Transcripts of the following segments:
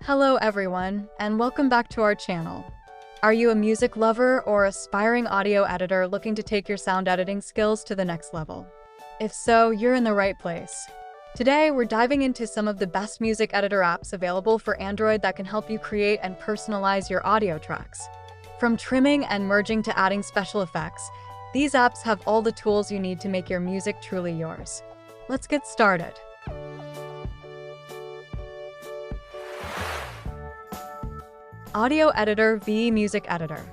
Hello everyone, and welcome back to our channel. Are you a music lover or aspiring audio editor looking to take your sound editing skills to the next level? If so, you're in the right place. Today, we're diving into some of the best music editor apps available for Android that can help you create and personalize your audio tracks. From trimming and merging to adding special effects, these apps have all the tools you need to make your music truly yours. Let's get started. Audio Editor v Music Editor.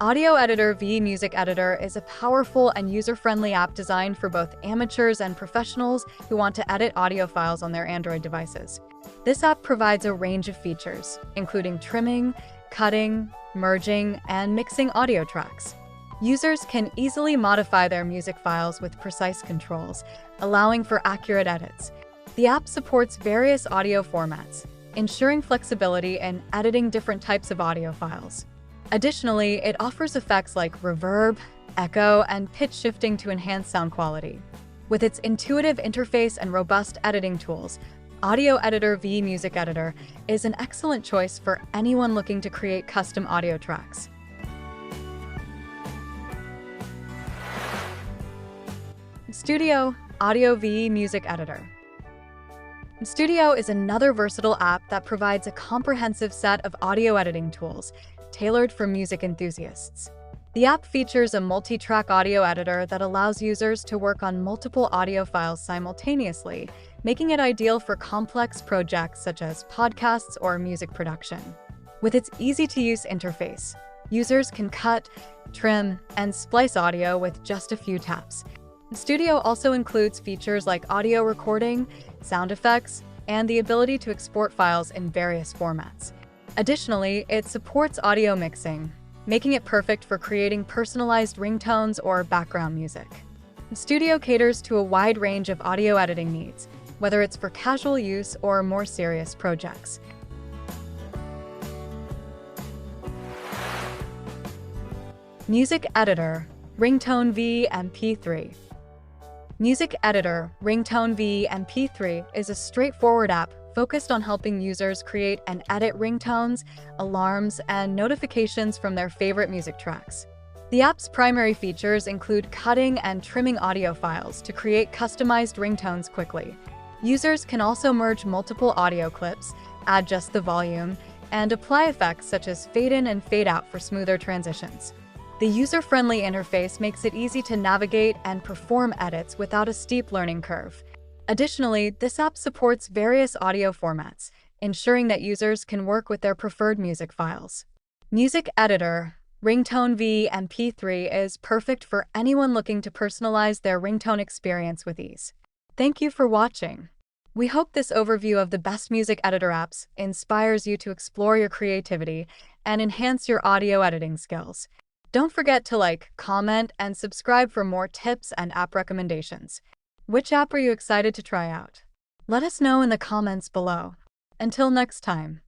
Audio Editor v Music Editor is a powerful and user-friendly app designed for both amateurs and professionals who want to edit audio files on their Android devices. This app provides a range of features, including trimming, cutting, merging, and mixing audio tracks. Users can easily modify their music files with precise controls, allowing for accurate edits. The app supports various audio formats, ensuring flexibility in editing different types of audio files. Additionally, it offers effects like reverb, echo, and pitch shifting to enhance sound quality. With its intuitive interface and robust editing tools, Audio Editor v Music Editor is an excellent choice for anyone looking to create custom audio tracks. Mstudio Audio v Music Editor. Mstudio is another versatile app that provides a comprehensive set of audio editing tools tailored for music enthusiasts. The app features a multi-track audio editor that allows users to work on multiple audio files simultaneously, making it ideal for complex projects such as podcasts or music production. With its easy-to-use interface, users can cut, trim, and splice audio with just a few taps. Mstudio also includes features like audio recording, sound effects, and the ability to export files in various formats. Additionally, it supports audio mixing, making it perfect for creating personalized ringtones or background music. Mstudio caters to a wide range of audio editing needs, whether it's for casual use or more serious projects. Music Editor Ringtone v MP3. Music Editor Ringtone v MP3 is a straightforward app focused on helping users create and edit ringtones, alarms, and notifications from their favorite music tracks. The app's primary features include cutting and trimming audio files to create customized ringtones quickly. Users can also merge multiple audio clips, adjust the volume, and apply effects such as fade in and fade out for smoother transitions. The user-friendly interface makes it easy to navigate and perform edits without a steep learning curve. Additionally, this app supports various audio formats, ensuring that users can work with their preferred music files. Music Editor Ringtone v MP3 is perfect for anyone looking to personalize their ringtone experience with ease. Thank you for watching. We hope this overview of the best music editor apps inspires you to explore your creativity and enhance your audio editing skills. Don't forget to like, comment, and subscribe for more tips and app recommendations. Which app are you excited to try out? Let us know in the comments below. Until next time.